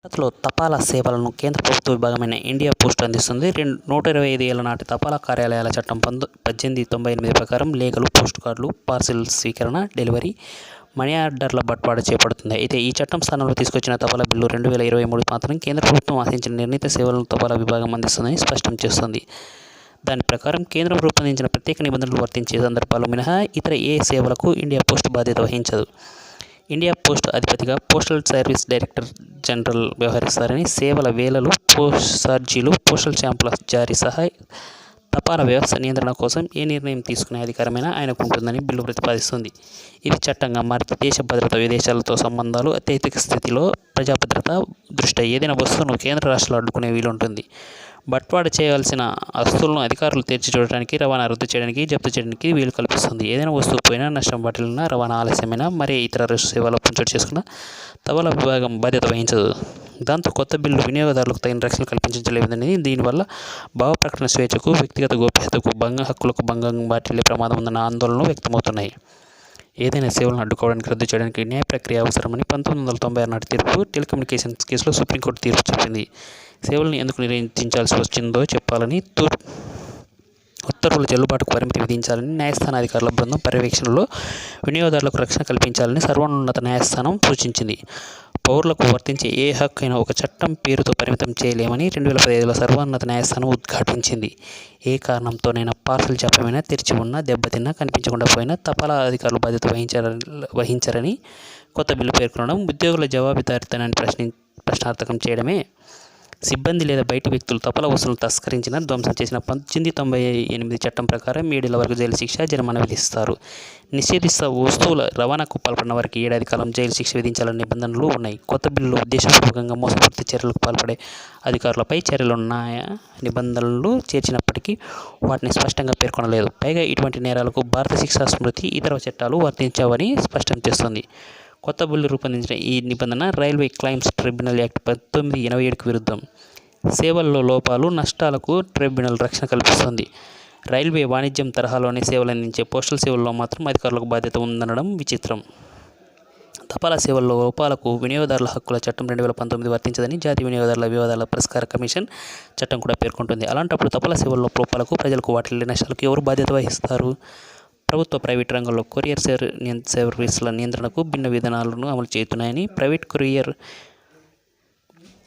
భారత్లో తపాలా సేవలను కేంద్ర ప్రభుత్వ విభాగమైన ఇండియా పోస్ట్ అందిస్తుంది. 125 ఏళ్ల నాటి తపాలా కార్యాలయాల చట్టం 1898 ప్రకారం లేఖలు, పోస్ట్ కార్డులు, పార్సిల్ స్వీకరణ, డెలివరీ, మనీ ఆర్డర్ల బట్వాడా చేపడుతుంది. అయితే ఈ చట్టం స్థానంలో తీసుకొచ్చిన తపాలా బిల్లు 2023 మాత్రం కేంద్ర ప్రభుత్వం ఆశించిన నిర్ణీత సేవలను తపాలా విభాగం అందిస్తుందని స్పష్టం చేస్తుంది. దాని ప్రకారం కేంద్రం రూపొందించిన ప్రత్యేక నిబంధనలు వర్తించే సందర్భాలు మినహా ఇతర ఏ సేవలకు ఇండియా పోస్ట్ బాధ్యత వహించదు. ఇండియా పోస్ట్ అధిపతిగా పోస్టల్ సర్వీస్ డైరెక్టర్ జనరల్ వ్యవహరిస్తారని, సేవల వేళలు, ఛార్జీలు, పోస్టల్ స్టాంపుల జారీ సహా తపాలా వ్యవస్థ నియంత్రణ కోసం ఏ నిర్ణయం తీసుకునే అధికారమైనా ఆయనకు ఉంటుందని బిల్లు ప్రతిపాదిస్తుంది. ఇది చట్టంగా మారితే దేశ భద్రత, విదేశాలతో సంబంధాలు, అత్యధిక స్థితిలో ప్రజాభద్రత దృష్ట్యా ఏదైనా వస్తువును కేంద్ర రాష్ట్రాలు అడ్డుకునే వీలుంటుంది. బట్వాడా చేయాల్సిన ఆస్తులను అధికారులు తెరిచి చూడటానికి, రవాణా రద్దు చేయడానికి, జప్తు చేయడానికి వీలు కల్పిస్తుంది. ఏదైనా వస్తువు పోయినా, నష్టం వాటిల్లినా, రవాణా ఆలస్యమైనా, మరే ఇతర సేవల చోటు చేసుకున్న తపాలా విభాగం బాధ్యత వహించదు. దాంతో కొత్త బిల్లు వినియోగదారులకు తగిన రక్షణ కల్పించలేదని, దీనివల్ల భావ ప్రకటన స్వేచ్ఛకు, వ్యక్తిగత గోప్యతకు హక్కులకు భంగం వాటిల్లే ప్రమాదం ఉందన్న ఆందోళనలు వ్యక్తమవుతున్నాయి. ఏదైనా సేవలను అడ్డుకోవడానికి, రద్దు చేయడానికి న్యాయ ప్రక్రియ అవసరమని 1996 నాటి తీర్పు టెలికమ్యూనికేషన్స్ కేసులో సుప్రీంకోర్టు తీర్పు చెప్పింది. సేవలను ఎందుకు నిరోధించాల్సి వచ్చిందో చెప్పాలని, ఉత్తర్వుల చెల్లుబాటుకు పరిమితి విధించాలని న్యాయస్థానాధికారుల బృందం పర్యవేక్షణలో వినియోగదారులకు రక్షణ కల్పించాలని సర్వోన్నత న్యాయస్థానం సూచించింది. పౌరులకు వర్తించే ఏ హక్కు అయినా ఒక చట్టం పేరుతో పరిమితం చేయలేమని 2015లో సర్వోన్నత న్యాయస్థానం ఉద్ఘాటించింది. ఏ కారణంతోనైనా పార్సల్ జాప్యమైనా, తెరిచి ఉన్నా, దెబ్బతిన్నా, కనిపించకుండా పోయినా తపాలా అధికారులు బాధ్యత వహించరని కొత్త బిల్లు పేర్కొనడం ఉద్యోగుల జవాబుదారీతనాన్ని ప్రశ్నార్థకం చేయడమే. సిబ్బంది లేదా బయటి వ్యక్తులు తపాలా వస్తువులను తస్కరించిన, ధ్వంసం చేసిన 1898 చట్టం ప్రకారం 7 ఏళ్ల వరకు జైలు శిక్ష, జరిమానా విధిస్తారు. నిషేధిత వస్తువుల రవాణాకు పాల్పడిన వారికి 1 ఏడాది కాలం జైలు శిక్ష విధించాలనే నిబంధనలు ఉన్నాయి. కొత్త బిల్లులో ఉద్దేశపూర్వకంగా మోసపూరిత చర్యలకు పాల్పడే అధికారులపై చర్యలున్నాయ నిబంధనలు చేర్చినప్పటికీ వాటిని స్పష్టంగా పేర్కొనలేదు. పైగా ఇటువంటి నేరాలకు భారత శిక్షా స్మృతి, ఇతర చట్టాలు వర్తించవని స్పష్టం చేస్తుంది. కొత్త బిల్లు రూపొందించిన ఈ నిబంధన రైల్వే క్లైమ్స్ ట్రిబ్యునల్ యాక్ట్ 1987కు విరుద్ధం. సేవల్లో లోపాలు, నష్టాలకు ట్రిబ్యునల్ రక్షణ కల్పిస్తుంది. రైల్వే, వాణిజ్యం తరహాలోని సేవలందించే పోస్టల్ సేవల్లో మాత్రం అధికారులకు బాధ్యత ఉందనడం విచిత్రం. తపాలా సేవల్లో లోపాలకు వినియోగదారుల హక్కుల చట్టం 2019 వర్తించదని జాతీయ వినియోగదారుల వివాదాల పరిష్కార కమిషన్ చట్టం కూడా పేర్కొంటుంది. అలాంటప్పుడు తపాలా సేవల్లో లోపాలకు, ప్రజలకు వాటిల్లే నష్టాలకు ఎవరు బాధ్యత వహిస్తారు? ప్రభుత్వ, ప్రైవేటు రంగంలో కొరియర్ సర్వీసుల నియంత్రణకు భిన్న విధానాలను అమలు చేస్తున్నాయని, ప్రైవేట్ కొరియర్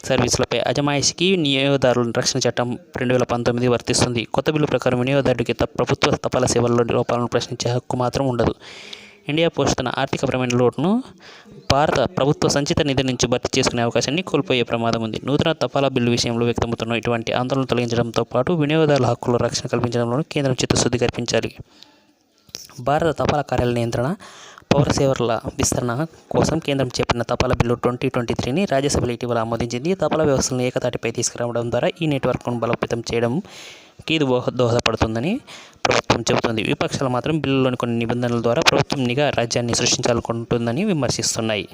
సర్వీసులపై అజమాయిషీకి వినియోగదారుల రక్షణ చట్టం 2019 వర్తిస్తుంది. కొత్త బిల్లు ప్రకారం వినియోగదారుడికి ప్రభుత్వ తపాలా సేవల్లో లోపాలను ప్రశ్నించే హక్కు మాత్రం ఉండదు. ఇండియా పోస్ట్ తన ఆర్థికపరమైన లోటును భారత ప్రభుత్వ సంచిత నిధి నుంచి భర్తీ చేసుకునే అవకాశాన్ని కోల్పోయే ప్రమాదం ఉంది. నూతన తపాలా బిల్లు విషయంలో వ్యక్తమవుతున్న ఇటువంటి ఆందోళన తొలగించడంతో పాటు వినియోగదారుల హక్కుల రక్షణ కల్పించడంలోనూ కేంద్రం చిత్తశుద్ధి కల్పించాలి. భారత తపాలా కార్యాలయ నియంత్రణ, పౌర సేవల విస్తరణ కోసం కేంద్రం చేపట్టిన తపాలా బిల్లు 2023ని రాజ్యసభలో ఇటీవల ఆమోదించింది. తపాలా వ్యవస్థలను ఏకతాటిపై తీసుకురావడం ద్వారా ఈ నెట్వర్క్ను బలోపేతం చేయడానికి ఇది దోహదపడుతుందని ప్రభుత్వం చెబుతోంది. విపక్షాలు మాత్రం బిల్లులోని కొన్ని నిబంధనల ద్వారా ప్రభుత్వం నిఘా రాజ్యాన్ని సృష్టించాలనుకుంటుందని విమర్శిస్తున్నాయి.